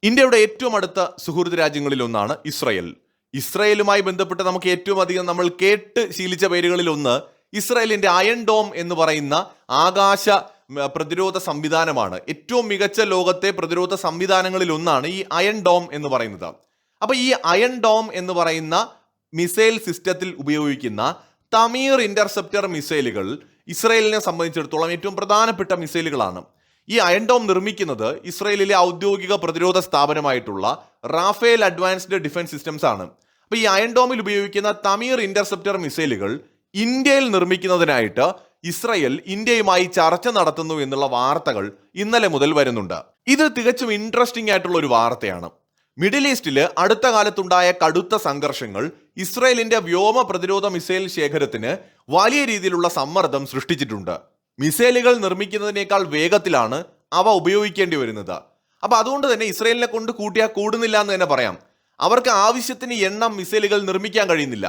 ഇന്ത്യയുടെ ഏറ്റവും അടുത്ത സുഹൃത്ത് രാജ്യങ്ങളിൽ ഒന്നാണ് ഇസ്രയേൽ. ഇസ്രയേലുമായി ബന്ധപ്പെട്ട് നമുക്ക് ഏറ്റവും അധികം നമ്മൾ കേട്ട് ശീലിച്ച പേരുകളിൽ ഒന്ന് ഇസ്രയേലിന്റെ അയൺ ഡോം എന്ന് പറയുന്ന ആകാശ പ്രതിരോധ സംവിധാനമാണ്. ഏറ്റവും മികച്ച ലോകത്തെ പ്രതിരോധ സംവിധാനങ്ങളിൽ ഒന്നാണ് ഈ അയൺ ഡോം എന്ന് പറയുന്നത്. അപ്പൊ ഈ അയൺ ഡോം എന്ന് പറയുന്ന മിസൈൽ സിസ്റ്റത്തിൽ ഉപയോഗിക്കുന്ന തമീർ ഇന്റർസെപ്റ്റർ മിസൈലുകൾ ഇസ്രയേലിനെ സംബന്ധിച്ചിടത്തോളം ഏറ്റവും പ്രധാനപ്പെട്ട മിസൈലുകളാണ്. ഈ അയൺ ഡോം നിർമ്മിക്കുന്നത് ഇസ്രയേലിലെ ഔദ്യോഗിക പ്രതിരോധ സ്ഥാപനമായിട്ടുള്ള റാഫേൽ അഡ്വാൻസ്ഡ് ഡിഫൻസ് സിസ്റ്റംസ് ആണ്. അപ്പൊ ഈ അയൺ ഡോമിൽ ഉപയോഗിക്കുന്ന തമീർ ഇന്റർസെപ്റ്റർ മിസൈലുകൾ ഇന്ത്യയിൽ നിർമ്മിക്കുന്നതിനായിട്ട് ഇസ്രയേൽ ഇന്ത്യയുമായി ചർച്ച നടത്തുന്നു എന്നുള്ള വാർത്തകൾ ഇന്നലെ മുതൽ വരുന്നുണ്ട്. ഇത് തികച്ചും ഇൻട്രസ്റ്റിംഗ് ആയിട്ടുള്ള ഒരു വാർത്തയാണ്. മിഡിൽ ഈസ്റ്റില് അടുത്ത കാലത്തുണ്ടായ കടുത്ത സംഘർഷങ്ങൾ ഇസ്രയേലിന്റെ വ്യോമ പ്രതിരോധ മിസൈൽ ശേഖരത്തിന് വലിയ രീതിയിലുള്ള സമ്മർദ്ദം സൃഷ്ടിച്ചിട്ടുണ്ട്. മിസൈലുകൾ നിർമ്മിക്കുന്നതിനേക്കാൾ വേഗത്തിലാണ് അവ ഉപയോഗിക്കേണ്ടി വരുന്നത്. അപ്പൊ അതുകൊണ്ട് തന്നെ ഇസ്രയേലിനെ കൊണ്ട് കൂട്ടിയാൽ കൂടുന്നില്ല എന്ന് തന്നെ പറയാം. അവർക്ക് ആവശ്യത്തിന് എണ്ണം മിസൈലുകൾ നിർമ്മിക്കാൻ കഴിയുന്നില്ല.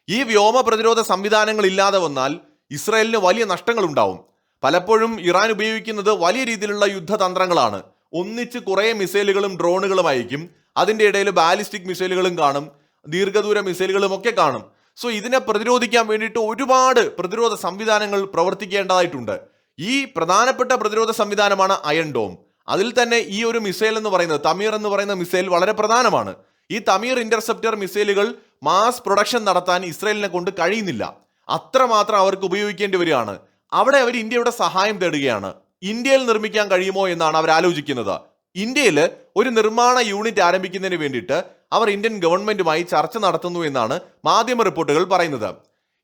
ഈ വ്യോമ പ്രതിരോധ സംവിധാനങ്ങൾ ഇല്ലാതെ വന്നാൽ ഇസ്രയേലിന് വലിയ നഷ്ടങ്ങൾ ഉണ്ടാവും. പലപ്പോഴും ഇറാൻ ഉപയോഗിക്കുന്നത് വലിയ രീതിയിലുള്ള യുദ്ധതന്ത്രങ്ങളാണ്. ഒന്നിച്ച് കുറെ മിസൈലുകളും ഡ്രോണുകളും അയക്കും. അതിന്റെ ഇടയിൽ ബാലിസ്റ്റിക് മിസൈലുകളും കാണും, ദീർഘദൂര മിസൈലുകളും ഒക്കെ കാണും. സോ ഇതിനെ പ്രതിരോധിക്കാൻ വേണ്ടിയിട്ട് ഒരുപാട് പ്രതിരോധ സംവിധാനങ്ങൾ പ്രവർത്തിക്കേണ്ടതായിട്ടുണ്ട്. ഈ പ്രധാനപ്പെട്ട പ്രതിരോധ സംവിധാനമാണ് അയൺ ഡോം. അതിൽ തന്നെ ഈ ഒരു മിസൈൽ എന്ന് പറയുന്നത്, തമീർ എന്ന് പറയുന്ന മിസൈൽ വളരെ പ്രധാനമാണ്. ഈ തമീർ ഇന്റർസെപ്റ്റർ മിസൈലുകൾ മാസ് പ്രൊഡക്ഷൻ നടത്താൻ ഇസ്രയേലിനെ കൊണ്ട് കഴിയുന്നില്ല. അത്രമാത്രം അവർക്ക് ഉപയോഗിക്കേണ്ടി വരികയാണ്. അവിടെ അവർ ഇന്ത്യയുടെ സഹായം തേടുകയാണ്. ഇന്ത്യയിൽ നിർമ്മിക്കാൻ കഴിയുമോ എന്നാണ് അവർ ആലോചിക്കുന്നത്. ഇന്ത്യയിൽ ഒരു നിർമ്മാണ യൂണിറ്റ് ആരംഭിക്കുന്നതിന് വേണ്ടിയിട്ട് അവർ ഇന്ത്യൻ ഗവൺമെന്റുമായി ചർച്ച നടത്തുന്നു എന്നാണ് മാധ്യമ റിപ്പോർട്ടുകൾ പറയുന്നത്.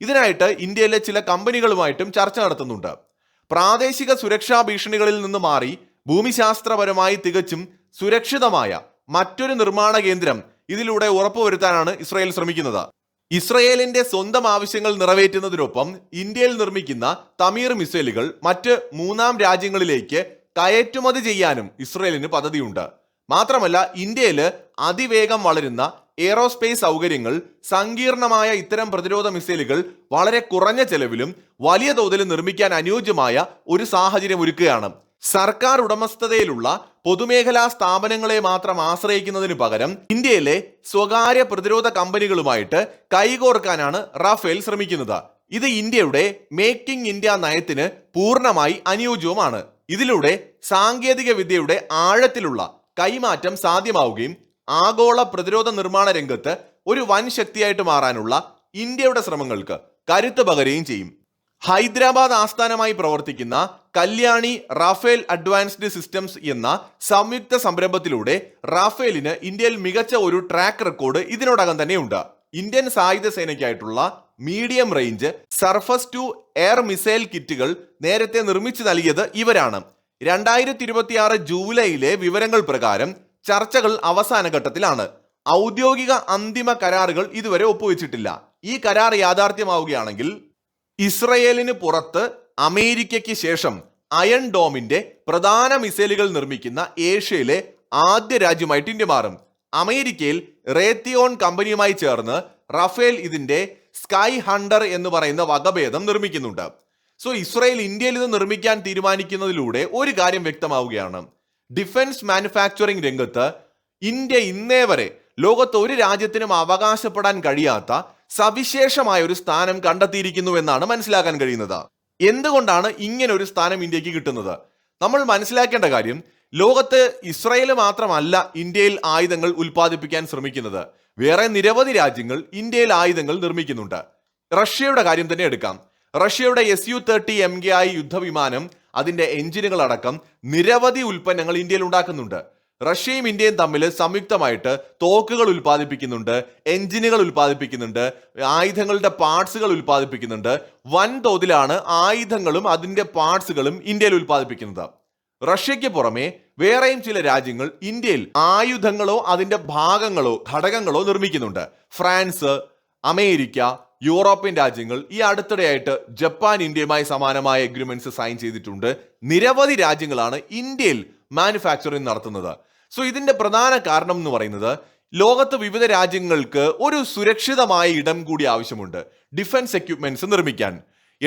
ഇതിനായിട്ട് ഇന്ത്യയിലെ ചില കമ്പനികളുമായിട്ടും ചർച്ച നടത്തുന്നുണ്ട്. പ്രാദേശിക സുരക്ഷാ ഭീഷണികളിൽ നിന്ന് മാറി ഭൂമിശാസ്ത്രപരമായി തികച്ചും സുരക്ഷിതമായ മറ്റൊരു നിർമ്മാണ കേന്ദ്രം ഇതിലൂടെ ഉറപ്പുവരുത്താനാണ് ഇസ്രയേൽ ശ്രമിക്കുന്നത്. ഇസ്രയേലിന്റെ സ്വന്തം ആവശ്യങ്ങൾ നിറവേറ്റുന്നതിനൊപ്പം ഇന്ത്യയിൽ നിർമ്മിക്കുന്ന തമീർ മിസൈലുകൾ മറ്റ് മൂന്നാം രാജ്യങ്ങളിലേക്ക് കയറ്റുമതി ചെയ്യാനും ഇസ്രയേലിന് പദ്ധതിയുണ്ട്. മാത്രമല്ല, ഇന്ത്യയിൽ അതിവേഗം വളരുന്ന എയറോസ്പേസ് സൗകര്യങ്ങൾ സങ്കീർണമായ ഇത്തരം പ്രതിരോധ മിസൈലുകൾ വളരെ കുറഞ്ഞ ചെലവിലും വലിയ തോതിൽ നിർമ്മിക്കാൻ അനുയോജ്യമായ ഒരു സാഹചര്യം ഒരുക്കുകയാണ്. സർക്കാർ ഉടമസ്ഥതയിലുള്ള പൊതുമേഖലാ സ്ഥാപനങ്ങളെ മാത്രം ആശ്രയിക്കുന്നതിന് പകരം ഇന്ത്യയിലെ സ്വകാര്യ പ്രതിരോധ കമ്പനികളുമായിട്ട് കൈകോർക്കാനാണ് റാഫേൽ ശ്രമിക്കുന്നത്. ഇത് ഇന്ത്യയുടെ മേക്ക് ഇൻ ഇന്ത്യ നയത്തിന് പൂർണ്ണമായി അനുയോജ്യവുമാണ്. ഇതിലൂടെ സാങ്കേതിക വിദ്യയുടെ ആഴത്തിലുള്ള കൈമാറ്റം സാധ്യമാവുകയും ആഗോള പ്രതിരോധ നിർമ്മാണ രംഗത്ത് ഒരു വൻ ശക്തിയായിട്ട് മാറാനുള്ള ഇന്ത്യയുടെ ശ്രമങ്ങൾക്ക് കരുത്ത് പകരുകയും ചെയ്യും. ഹൈദരാബാദ് ആസ്ഥാനമായി പ്രവർത്തിക്കുന്ന കല്യാണി റാഫേൽ അഡ്വാൻസ്ഡ് സിസ്റ്റംസ് എന്ന സംയുക്ത സംരംഭത്തിലൂടെ റാഫേലിന് ഇന്ത്യയിൽ മികച്ച ഒരു ട്രാക്ക് റെക്കോർഡ് ഇതിനോടകം തന്നെയുണ്ട്. ഇന്ത്യൻ സായുധ സേനയ്ക്കായിട്ടുള്ള medium range surface to air missile കിറ്റുകൾ നേരത്തെ നിർമ്മിച്ചു നൽകിയത് ഇവരാണ്. 2026 ജൂലൈയിലെ വിവരങ്ങൾ പ്രകാരം ചർച്ചകൾ അവസാന ഘട്ടത്തിലാണ്. ഔദ്യോഗിക അന്തിമ കരാറുകൾ ഇതുവരെ ഒപ്പുവെച്ചിട്ടില്ല. ഈ കരാർ യാഥാർത്ഥ്യമാവുകയാണെങ്കിൽ ഇസ്രയേലിന് പുറത്ത് അമേരിക്കയ്ക്ക് ശേഷം അയൺ ഡോമിന്റെ പ്രധാന മിസൈലുകൾ നിർമ്മിക്കുന്ന ഏഷ്യയിലെ ആദ്യ രാജ്യമായിട്ട് ഇന്ത്യ മാറും. അമേരിക്കയിൽ റേത്തിയോൺ കമ്പനിയുമായി ചേർന്ന് റാഫേൽ ഇതിന്റെ സ്കൈ ഹണ്ടർ എന്ന് പറയുന്ന വകഭേദം നിർമ്മിക്കുന്നുണ്ട്. സോ ഇസ്രയേൽ ഇന്ത്യയിൽ ഇത് നിർമ്മിക്കാൻ തീരുമാനിക്കുന്നതിലൂടെ ഒരു കാര്യം വ്യക്തമാവുകയാണ്. ഡിഫൻസ് മാനുഫാക്ചറിംഗ് രംഗത്ത് ഇന്ത്യ ഇന്നേ വരെ ലോകത്ത് ഒരു രാജ്യത്തിനും അവകാശപ്പെടാൻ കഴിയാത്ത സവിശേഷമായ ഒരു സ്ഥാനം കണ്ടെത്തിയിരിക്കുന്നു എന്നാണ് മനസ്സിലാക്കാൻ കഴിയുന്നത്. എന്തുകൊണ്ടാണ് ഇങ്ങനെ ഒരു സ്ഥാനം ഇന്ത്യക്ക് കിട്ടുന്നത്? നമ്മൾ മനസ്സിലാക്കേണ്ട കാര്യം, ലോകത്ത് ഇസ്രയേൽ മാത്രമല്ല ഇന്ത്യയിൽ ആയുധങ്ങൾ ഉൽപ്പാദിപ്പിക്കാൻ ശ്രമിക്കുന്നത്. വേറെ നിരവധി രാജ്യങ്ങൾ ഇന്ത്യയിൽ ആയുധങ്ങൾ നിർമ്മിക്കുന്നുണ്ട്. റഷ്യയുടെ കാര്യം തന്നെ എടുക്കാം. റഷ്യയുടെ Su-30 MKI യുദ്ധവിമാനം, അതിന്റെ എഞ്ചിനുകൾ അടക്കം നിരവധി ഉൽപ്പന്നങ്ങൾ ഇന്ത്യയിൽ ഉണ്ടാക്കുന്നുണ്ട്. റഷ്യയും ഇന്ത്യയും തമ്മിൽ സംയുക്തമായിട്ട് തോക്കുകൾ ഉൽപ്പാദിപ്പിക്കുന്നുണ്ട്, എഞ്ചിനുകൾ ഉൽപ്പാദിപ്പിക്കുന്നുണ്ട്, ആയുധങ്ങളുടെ പാർട്സുകൾ ഉൽപ്പാദിപ്പിക്കുന്നുണ്ട്. വൻതോതിലാണ് ആയുധങ്ങളും അതിന്റെ പാർട്സുകളും ഇന്ത്യയിൽ ഉൽപ്പാദിപ്പിക്കുന്നത്. റഷ്യയ്ക്ക് പുറമെ വേറെയും ചില രാജ്യങ്ങൾ ഇന്ത്യയിൽ ആയുധങ്ങളോ അതിന്റെ ഭാഗങ്ങളോ ഘടകങ്ങളോ നിർമ്മിക്കുന്നുണ്ട്. ഫ്രാൻസ്, അമേരിക്ക, യൂറോപ്യൻ രാജ്യങ്ങൾ, ഈ അടുത്തിടെയായിട്ട് ജപ്പാൻ ഇന്ത്യയുമായി സമാനമായ എഗ്രിമെന്റ്സ് സൈൻ ചെയ്തിട്ടുണ്ട്. നിരവധി രാജ്യങ്ങളാണ് ഇന്ത്യയിൽ മാനുഫാക്ചറിംഗ് നടത്തുന്നത്. സോ ഇതിന്റെ പ്രധാന കാരണം എന്ന് പറയുന്നത്, ലോകത്ത് വിവിധ രാജ്യങ്ങൾക്ക് ഒരു സുരക്ഷിതമായ ഇടം കൂടി ആവശ്യമുണ്ട് ഡിഫൻസ് എക്യുപ്മെന്റ്സ് നിർമ്മിക്കാൻ.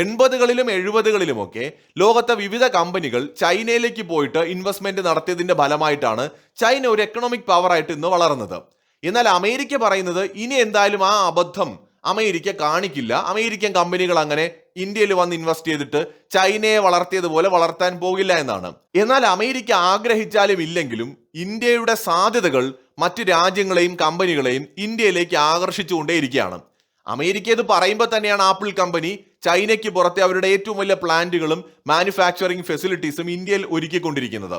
80കളിലും 70കളിലുമൊക്കെ ലോകത്തെ വിവിധ കമ്പനികൾ ചൈനയിലേക്ക് പോയിട്ട് ഇൻവെസ്റ്റ്മെന്റ് നടത്തിയതിന്റെ ഫലമായിട്ടാണ് ചൈന ഒരു എക്കണോമിക് പവറായിട്ട് ഇന്ന് വളർന്നത്. എന്നാൽ അമേരിക്ക പറയുന്നത് ഇനി എന്തായാലും ആ അബദ്ധം അമേരിക്ക കാണിക്കില്ല. അമേരിക്കൻ കമ്പനികൾ അങ്ങനെ ഇന്ത്യയിൽ വന്ന് ഇൻവെസ്റ്റ് ചെയ്തിട്ട് ചൈനയെ വളർത്തിയതുപോലെ വളർത്താൻ പോകില്ല എന്നാണ്. എന്നാൽ അമേരിക്ക ആഗ്രഹിച്ചാലും ഇല്ലെങ്കിലും ഇന്ത്യയുടെ സാധ്യതകൾ മറ്റു രാജ്യങ്ങളെയും കമ്പനികളെയും ഇന്ത്യയിലേക്ക് ആകർഷിച്ചുകൊണ്ടേയിരിക്കുകയാണ്. അമേരിക്ക ഇത് പറയുമ്പോൾ തന്നെയാണ് ആപ്പിൾ കമ്പനി ചൈനയ്ക്ക് പുറത്തെ അവരുടെ ഏറ്റവും വലിയ പ്ലാന്റുകളും മാനുഫാക്ചറിംഗ് ഫെസിലിറ്റീസും ഇന്ത്യയിൽ ഒരുക്കിക്കൊണ്ടിരിക്കുന്നത്.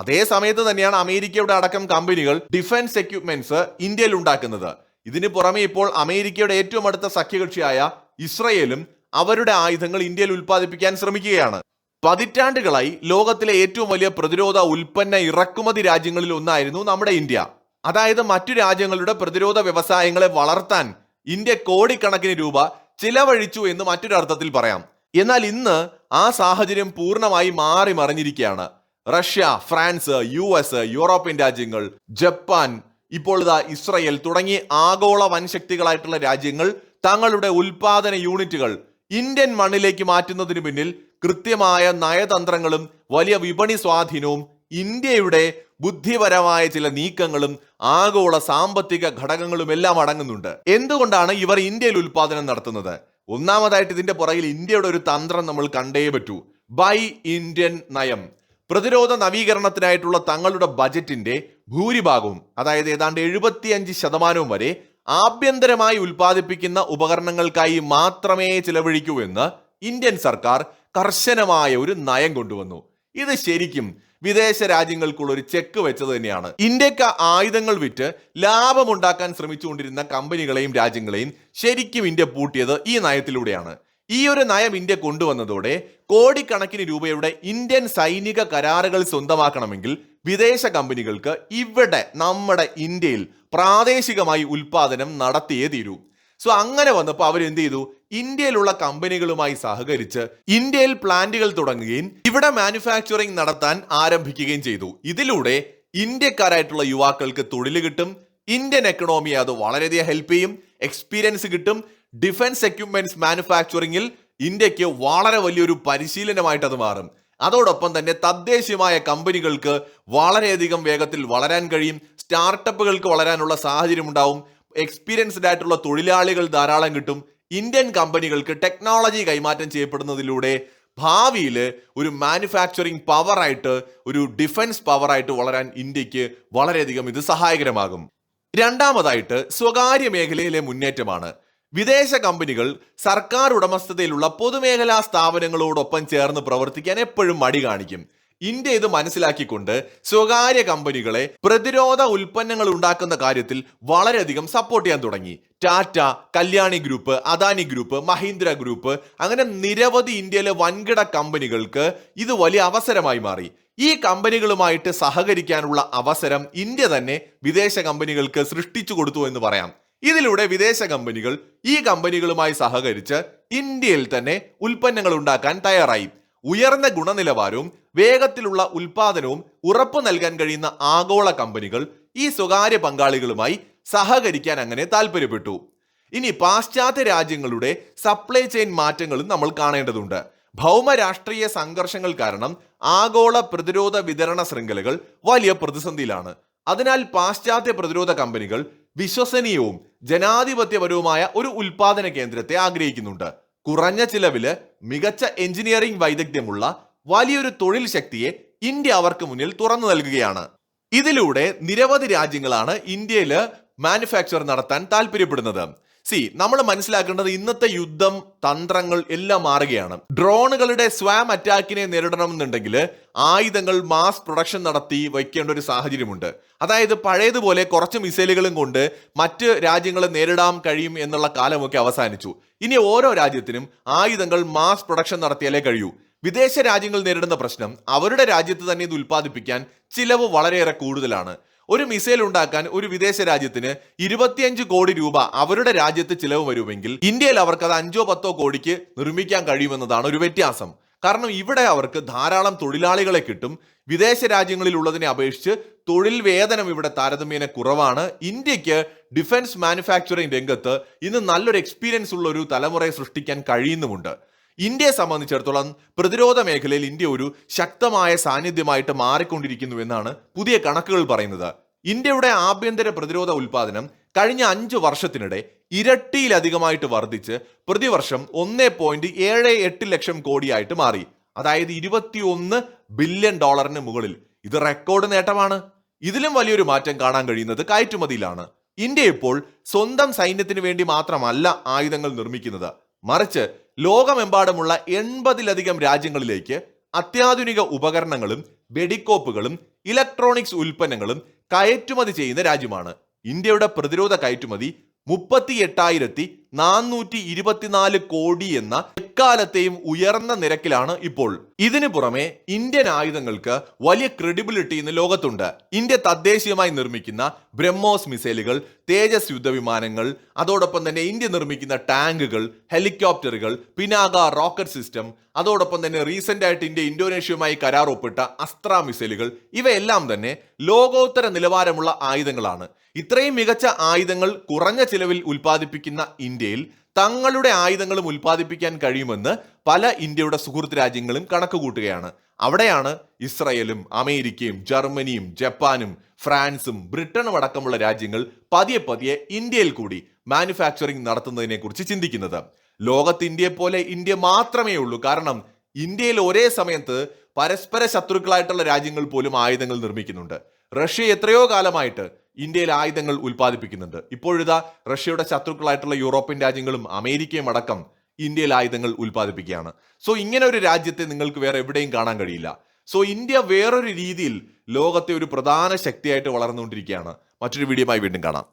അതേ സമയത്ത് തന്നെയാണ് അമേരിക്കയുടെ അടക്കം കമ്പനികൾ ഡിഫൻസ് എക്യുപ്മെന്റ്സ് ഇന്ത്യയിൽ ഉണ്ടാക്കുന്നത്. ഇതിന് പുറമെ ഇപ്പോൾ അമേരിക്കയുടെ ഏറ്റവും അടുത്ത സഖ്യകക്ഷിയായ ഇസ്രയേലും അവരുടെ ആയുധങ്ങൾ ഇന്ത്യയിൽ ഉൽപ്പാദിപ്പിക്കാൻ ശ്രമിക്കുകയാണ്. പതിറ്റാണ്ടുകളായി ലോകത്തിലെ ഏറ്റവും വലിയ പ്രതിരോധ ഉൽപ്പന്ന ഇറക്കുമതി രാജ്യങ്ങളിൽ ഒന്നായിരുന്നു നമ്മുടെ ഇന്ത്യ. അതായത് മറ്റു രാജ്യങ്ങളുടെ പ്രതിരോധ വ്യവസായങ്ങളെ വളർത്താൻ ഇന്ത്യ കോടിക്കണക്കിന് രൂപ ചിലവഴിച്ചു എന്ന് മറ്റൊരർത്ഥത്തിൽ പറയാം. എന്നാൽ ഇന്ന് ആ സാഹചര്യം പൂർണ്ണമായി മാറി മറിഞ്ഞിരിക്കുകയാണ്. റഷ്യ, ഫ്രാൻസ്, US, യൂറോപ്യൻ രാജ്യങ്ങൾ, ജപ്പാൻ, ഇപ്പോൾ ഇസ്രയേൽ തുടങ്ങി ആഗോള വൻശക്തികളായിട്ടുള്ള രാജ്യങ്ങൾ തങ്ങളുടെ ഉൽപാദന യൂണിറ്റുകൾ ഇന്ത്യൻ മണ്ണിലേക്ക് മാറ്റുന്നതിന് പിന്നിൽ കൃത്യമായ നയതന്ത്രങ്ങളും വലിയ വിപണി സ്വാധീനവും ഇന്ത്യയുടെ ബുദ്ധിപരമായ ചില നീക്കങ്ങളും ആഗോള സാമ്പത്തിക ഘടകങ്ങളും എല്ലാം അടങ്ങുന്നുണ്ട്. എന്തുകൊണ്ടാണ് ഇവർ ഇന്ത്യയിൽ ഉൽപാദനം നടത്തുന്നത്? ഒന്നാമതായിട്ട് ഇതിന്റെ പുറകിൽ ഇന്ത്യയുടെ ഒരു തന്ത്രം നമ്മൾ കണ്ടേ പറ്റൂ. ബൈ ഇന്ത്യൻ നയം. പ്രതിരോധ നവീകരണത്തിനായിട്ടുള്ള തങ്ങളുടെ ബജറ്റിന്റെ ഭൂരിഭാഗവും, അതായത് ഏതാണ്ട് 75% വരെ ആഭ്യന്തരമായി ഉൽപ്പാദിപ്പിക്കുന്ന ഉപകരണങ്ങൾക്കായി മാത്രമേ ചിലവഴിക്കൂ എന്ന് ഇന്ത്യൻ സർക്കാർ കർശനമായ ഒരു നയം കൊണ്ടുവന്നു. ഇത് ശരിക്കും വിദേശ രാജ്യങ്ങൾക്കുള്ള ഒരു ചെക്ക് വെച്ചത് തന്നെയാണ്. ഇന്ത്യക്ക് ആയുധങ്ങൾ വിറ്റ് ലാഭമുണ്ടാക്കാൻ ശ്രമിച്ചുകൊണ്ടിരുന്ന കമ്പനികളെയും രാജ്യങ്ങളെയും ശരിക്കും ഇന്ത്യ പൂട്ടിയത് ഈ നയത്തിലൂടെയാണ്. ഈ ഒരു നയം ഇന്ത്യ കൊണ്ടുവന്നതോടെ കോടിക്കണക്കിന് രൂപയുടെ ഇന്ത്യൻ സൈനിക കരാറുകൾ സ്വന്തമാക്കണമെങ്കിൽ വിദേശ കമ്പനികൾക്ക് ഇവിടെ നമ്മുടെ ഇന്ത്യയിൽ പ്രാദേശികമായി ഉൽപാദനം നടത്തിയേ തീരൂ. സോ അങ്ങനെ വന്നപ്പോൾ അവരെന്ത് ചെയ്തു? ഇന്ത്യയിലുള്ള കമ്പനികളുമായി സഹകരിച്ച് ഇന്ത്യയിൽ പ്ലാന്റുകൾ തുടങ്ങുകയും ഇവിടെ മാനുഫാക്ചറിംഗ് നടത്താൻ ആരംഭിക്കുകയും ചെയ്തു. ഇതിലൂടെ ഇന്ത്യക്കാരായിട്ടുള്ള യുവാക്കൾക്ക് തൊഴിൽ കിട്ടും, ഇന്ത്യൻ എക്കണോമിയെ അത് വളരെയധികം ഹെൽപ്പ് ചെയ്യും, എക്സ്പീരിയൻസ് കിട്ടും. ഡിഫൻസ് എക്യുപ്മെന്റ്സ് മാനുഫാക്ചറിംഗിൽ ഇന്ത്യക്ക് വളരെ വലിയൊരു പരിശീലനമായിട്ട് അത് മാറും. അതോടൊപ്പം തന്നെ തദ്ദേശീയമായ കമ്പനികൾക്ക് വളരെയധികം വേഗത്തിൽ വളരാൻ കഴിയും, സ്റ്റാർട്ടപ്പുകൾക്ക് വളരാനുള്ള സാഹചര്യം ഉണ്ടാവും, എക്സ്പീരിയൻസ്ഡ് ആയിട്ടുള്ള തൊഴിലാളികൾ ധാരാളം കിട്ടും. ഇന്ത്യൻ കമ്പനികൾക്ക് ടെക്നോളജി കൈമാറ്റം ചെയ്യപ്പെടുന്നതിലൂടെ ഭാവിയിൽ ഒരു മാനുഫാക്ചറിംഗ് പവറായിട്ട്, ഒരു ഡിഫൻസ് പവറായിട്ട് വളരാൻ ഇന്ത്യക്ക് വളരെയധികം ഇത് സഹായകരമാകും. രണ്ടാമതായിട്ട് സ്വകാര്യ മേഖലയിലെ മുന്നേറ്റമാണ്. വിദേശ കമ്പനികൾ സർക്കാർ ഉടമസ്ഥതയിലുള്ള പൊതുമേഖലാ സ്ഥാപനങ്ങളോടൊപ്പം ചേർന്ന് പ്രവർത്തിക്കാൻ എപ്പോഴും മടി കാണിക്കും. ഇന്ത്യ ഇത് മനസ്സിലാക്കിക്കൊണ്ട് സ്വകാര്യ കമ്പനികളെ പ്രതിരോധ ഉൽപ്പന്നങ്ങൾ ഉണ്ടാക്കുന്ന കാര്യത്തിൽ വളരെയധികം സപ്പോർട്ട് ചെയ്യാൻ തുടങ്ങി. Tata, Kalyani group, Adani group, Mahindra group, അങ്ങനെ നിരവധി ഇന്ത്യയിലെ വൻകിട കമ്പനികൾക്ക് ഇത് വലിയ അവസരമായി മാറി. ഈ കമ്പനികളുമായിട്ട് സഹകരിക്കാനുള്ള അവസരം ഇന്ത്യ തന്നെ വിദേശ കമ്പനികൾക്ക് സൃഷ്ടിച്ചു കൊടുത്തു എന്ന് പറയാം. ഇതിലൂടെ വിദേശ കമ്പനികൾ ഈ കമ്പനികളുമായി സഹകരിച്ച് ഇന്ത്യയിൽ തന്നെ ഉൽപ്പന്നങ്ങൾ ഉണ്ടാക്കാൻ തയ്യാറായി. ഉയർന്ന ഗുണനിലവാരവും വേഗത്തിലുള്ള ഉൽപാദനവും ഉറപ്പു നൽകാൻ കഴിയുന്ന ആഗോള കമ്പനികൾ ഈ സ്വകാര്യ പങ്കാളികളുമായി സഹകരിക്കാൻ അങ്ങനെ താല്പര്യപ്പെട്ടു. ഇനി പാശ്ചാത്യ രാജ്യങ്ങളുടെ സപ്ലൈ ചെയിൻ മാറ്റങ്ങളും നമ്മൾ കാണേണ്ടതുണ്ട്. ഭൗമ രാഷ്ട്രീയ സംഘർഷങ്ങൾ കാരണം ആഗോള പ്രതിരോധ വിതരണ ശൃംഖലകൾ വലിയ പ്രതിസന്ധിയിലാണ്. അതിനാൽ പാശ്ചാത്യ പ്രതിരോധ കമ്പനികൾ വിശ്വസനീയവും ജനാധിപത്യപരവുമായ ഒരു ഉൽപാദന കേന്ദ്രത്തെ ആഗ്രഹിക്കുന്നുണ്ട്. കുറഞ്ഞ ചിലവില് മികച്ച എഞ്ചിനീയറിംഗ് വൈദഗ്ധ്യമുള്ള വലിയൊരു തൊഴിൽ ശക്തിയെ ഇന്ത്യ അവർക്ക് മുന്നിൽ തുറന്നു നൽകുകയാണ്. ഇതിലൂടെ നിരവധി രാജ്യങ്ങളാണ് ഇന്ത്യയിൽ മാനുഫാക്ചർ നടത്താൻ താല്പര്യപ്പെടുന്നത്. നമ്മൾ മനസ്സിലാക്കേണ്ടത് ഇന്നത്തെ യുദ്ധം തന്ത്രങ്ങൾ എല്ലാം മാറുകയാണ്. ഡ്രോണുകളുടെ സ്വാം അറ്റാക്കിനെ നേരിടണമെന്നുണ്ടെങ്കിൽ ആയുധങ്ങൾ മാസ് പ്രൊഡക്ഷൻ നടത്തി വയ്ക്കേണ്ട ഒരു സാഹചര്യമുണ്ട്. അതായത് പഴയതുപോലെ കുറച്ച് മിസൈലുകളും കൊണ്ട് മറ്റ് രാജ്യങ്ങളെ നേരിടാൻ കഴിയും എന്നുള്ള കാലമൊക്കെ അവസാനിച്ചു. ഇനി ഓരോ രാജ്യത്തിനും ആയുധങ്ങൾ മാസ് പ്രൊഡക്ഷൻ നടത്തിയാലേ കഴിയൂ. വിദേശ രാജ്യങ്ങൾ നേരിടുന്ന പ്രശ്നം അവരുടെ രാജ്യത്ത് തന്നെ ഇത് ഉൽപ്പാദിപ്പിക്കാൻ ചിലവ് വളരെയേറെ കൂടുതലാണ്. ഒരു മിസൈൽ ഉണ്ടാക്കാൻ ഒരു വിദേശ രാജ്യത്തിന് 25 കോടി രൂപ അവരുടെ രാജ്യത്ത് ചിലവ് വരുമെങ്കിൽ ഇന്ത്യയിൽ അവർക്ക് അത് 5-10 കോടിക്ക് നിർമ്മിക്കാൻ കഴിയുമെന്നതാണ് ഒരു വ്യത്യാസം. കാരണം ഇവിടെ അവർക്ക് ധാരാളം തൊഴിലാളികളെ കിട്ടും. വിദേശ രാജ്യങ്ങളിൽ ഉള്ളതിനെ അപേക്ഷിച്ച് തൊഴിൽ വേതനം ഇവിടെ താരതമ്യേന കുറവാണ്. ഇന്ത്യക്ക് ഡിഫൻസ് മാനുഫാക്ചറിംഗ് രംഗത്ത് ഇന്ന് നല്ലൊരു എക്സ്പീരിയൻസ് ഉള്ള ഒരു തലമുറയെ സൃഷ്ടിക്കാൻ കഴിയുന്നുമുണ്ട്. ഇന്ത്യയെ സംബന്ധിച്ചിടത്തോളം പ്രതിരോധ മേഖലയിൽ ഇന്ത്യ ഒരു ശക്തമായ സാന്നിധ്യമായിട്ട് മാറിക്കൊണ്ടിരിക്കുന്നു എന്നാണ് പുതിയ കണക്കുകൾ പറയുന്നത്. ഇന്ത്യയുടെ ആഭ്യന്തര പ്രതിരോധ ഉൽപാദനം കഴിഞ്ഞ 5 വർഷത്തിനിടെ ഇരട്ടിയിലധികമായിട്ട് വർദ്ധിച്ച് പ്രതിവർഷം 1.78 ലക്ഷം കോടിയായിട്ട് മാറി. അതായത് 21 ബില്യൺ ഡോളറിന് മുകളിൽ. ഇത് റെക്കോർഡ് നേട്ടമാണ്. ഇതിലും വലിയൊരു മാറ്റം കാണാൻ കഴിയുന്നത് കയറ്റുമതിയിലാണ്. ഇന്ത്യ ഇപ്പോൾ സ്വന്തം സൈന്യത്തിന് വേണ്ടി മാത്രമല്ല ആയുധങ്ങൾ നിർമ്മിക്കുന്നത്, മറിച്ച് ലോകമെമ്പാടുമുള്ള 80ലധികം രാജ്യങ്ങളിലേക്ക് അത്യാധുനിക ഉപകരണങ്ങളും വെടിക്കോപ്പുകളും ഇലക്ട്രോണിക്സ് ഉൽപ്പന്നങ്ങളും കയറ്റുമതി ചെയ്യുന്ന രാജ്യമാണ്. ഇന്ത്യയുടെ പ്രതിരോധ കയറ്റുമതി 38,424 കോടി എന്ന എക്കാലത്തെയും ഉയർന്ന നിരക്കിലാണ് ഇപ്പോൾ. ഇതിനു പുറമെ ഇന്ത്യൻ ആയുധങ്ങൾക്ക് വലിയ ക്രെഡിബിലിറ്റി ഇന്ന് ലോകത്തുണ്ട്. ഇന്ത്യ തദ്ദേശീയമായി നിർമ്മിക്കുന്ന ബ്രഹ്മോസ് മിസൈലുകൾ, തേജസ് യുദ്ധവിമാനങ്ങൾ, അതോടൊപ്പം തന്നെ ഇന്ത്യ നിർമ്മിക്കുന്ന ടാങ്കുകൾ, ഹെലികോപ്റ്ററുകൾ, പിനാക റോക്കറ്റ് സിസ്റ്റം, അതോടൊപ്പം തന്നെ റീസെന്റ് ആയിട്ട് ഇന്ത്യ ഇന്തോനേഷ്യയുമായി കരാർ ഒപ്പിട്ട അസ്ത്ര മിസൈലുകൾ, ഇവയെല്ലാം തന്നെ ലോകോത്തര നിലവാരമുള്ള ആയുധങ്ങളാണ്. ഇത്രയും മികച്ച ആയുധങ്ങൾ കുറഞ്ഞ ചിലവിൽ ഉൽപ്പാദിപ്പിക്കുന്ന ഇന്ത്യയിൽ തങ്ങളുടെ ആയുധങ്ങളും ഉൽപ്പാദിപ്പിക്കാൻ കഴിയുമെന്ന് പല ഇന്ത്യയുടെ സുഹൃത്ത് രാജ്യങ്ങളും കണക്ക് കൂട്ടുകയാണ്. അവിടെയാണ് ഇസ്രയേലും അമേരിക്കയും ജർമ്മനിയും ജപ്പാനും ഫ്രാൻസും ബ്രിട്ടനും അടക്കമുള്ള രാജ്യങ്ങൾ പതിയെ പതിയെ ഇന്ത്യയിൽ കൂടി മാനുഫാക്ചറിംഗ് നടത്തുന്നതിനെ കുറിച്ച് ചിന്തിക്കുന്നത്. ലോകത്ത് ഇന്ത്യയെ പോലെ ഇന്ത്യ മാത്രമേ ഉള്ളൂ. കാരണം ഇന്ത്യയിൽ ഒരേ സമയത്ത് പരസ്പര ശത്രുക്കളായിട്ടുള്ള രാജ്യങ്ങൾ പോലും ആയുധങ്ങൾ നിർമ്മിക്കുന്നുണ്ട്. റഷ്യ എത്രയോ കാലമായിട്ട് ഇന്ത്യയിൽ ആയുധങ്ങൾ ഉൽപ്പാദിപ്പിക്കുന്നുണ്ട്. ഇപ്പോഴിതാ റഷ്യയുടെ ശത്രുക്കളായിട്ടുള്ള യൂറോപ്യൻ രാജ്യങ്ങളും അമേരിക്കയും അടക്കം ഇന്ത്യയിൽ ആയുധങ്ങൾ ഉൽപ്പാദിപ്പിക്കുകയാണ്. സോ ഇങ്ങനെ ഒരു രാജ്യത്തെ നിങ്ങൾക്ക് വേറെ എവിടെയും കാണാൻ കഴിയില്ല. സോ ഇന്ത്യ വേറൊരു രീതിയിൽ ലോകത്തെ ഒരു പ്രധാന ശക്തിയായിട്ട് വളർന്നുകൊണ്ടിരിക്കുകയാണ്. മറ്റൊരു വീഡിയോയുമായി വീണ്ടും കാണാം.